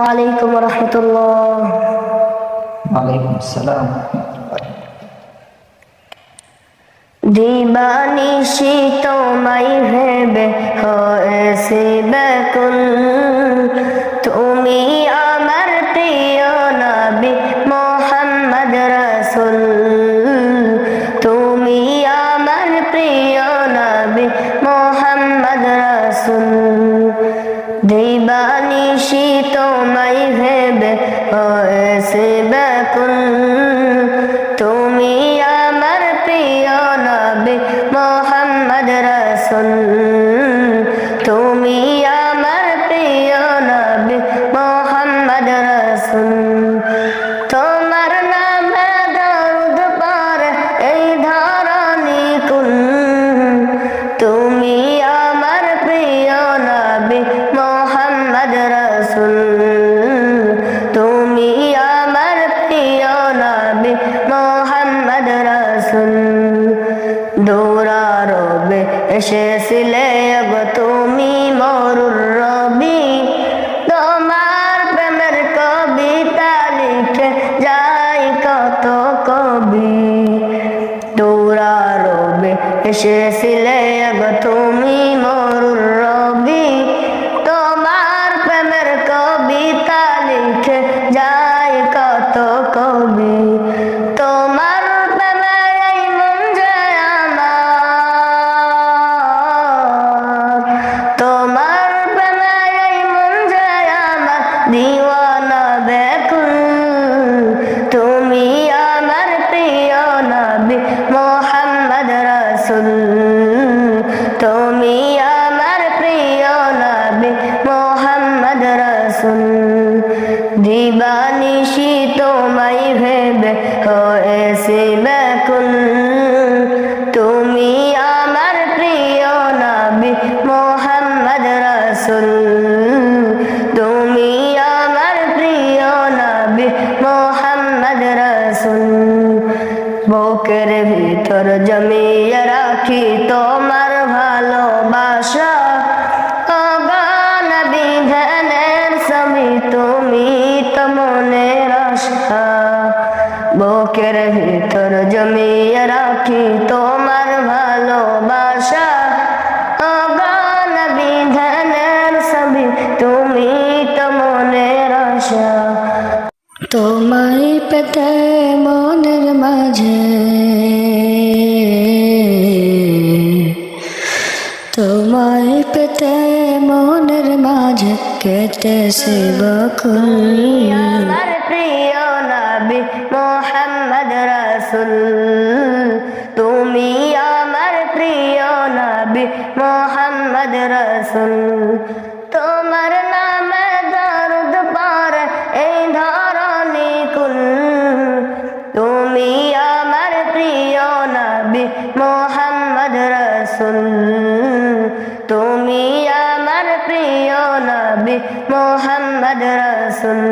আলাইকুম ওয়া রাহমাতুল্লাহ। ওয়ালাইকুম আসসালাম। দিবানিশি তোমায় ভেবে হয়েছি ব্যাকুল, তুমি আমার প্রিয় নবী মুহাম্মদ রাসূল, তুমি আমার প্রিয় নবী মুহাম্মদ রাসূল। দিবানিশি তোমায় ভেবে হয়েছি ব্যাকুল, তুমি আমার প্রিয় নবী মুহাম্মদ রাসূল, তুমি আমার প্রিয় নবী মুহাম্মদ রাসূল। তোমার নামে দরুদ পড়ে এই ধরণী কুল, তুমি আমার প্রিয় নবী মুহাম্মদ রাসূল, তুমি আমার প্রিয় নবী মুহাম্মদ রাসূল। দৌড়ারবে এসেছিলে গো তুমি মরুর রবি, তোমার প্রেমের কবিতা লিখে যাই কত কবি। দৌড়ারবে এসেছিলে গো তুমি মরুর রবি, তোমার প্রেমের কবিতা লিখে যাই কত কবি। তোমার প্রেমে এই মন যে আমার, তোমার প্রেমে এই মন যে আমার দিওয়ানা ব্যাকুল, তুমি আমার প্রিয় নবী মুহাম্মদ রাসূল, তুমি আমার প্রিয় নবী মুহাম্মদ রাসূল। দিবানিশি তোমায় ভেবে হয়েছি ব্যাকুল, তুমি আমার প্রিয় নবী মুহাম্মদ রাসূল, তুমি আমার প্রিয় নবী মুহাম্মদ রাসূল। বুকের ভিতর জমিয়ে রাখি তোমার ভালোবাসা, নবী ধ্যানের ছবি তুমি তো মনের আশা। বুকের ভিতর জমিয়ে রাখি তোমার ভালোবাসা, নবী ধ্যানের ছবি তুমি তো মনের আশা। তোমায় পেতে মনের মাঝে, তোমায় পেতে মনের মাঝে কেটেছে বকুল, আমার প্রিয় নবী মুহাম্মদ রাসূল, তুমি আমার প্রিয় নবী মুহাম্মদ রাসূল। তোমার নামে দরুদ পড়ে এই ধরণী কুল, তুমি আমার প্রিয় নবী মুহাম্মদ রাসূল, তুমি আমার প্রিয় নবী মুহাম্মদ রাসূল।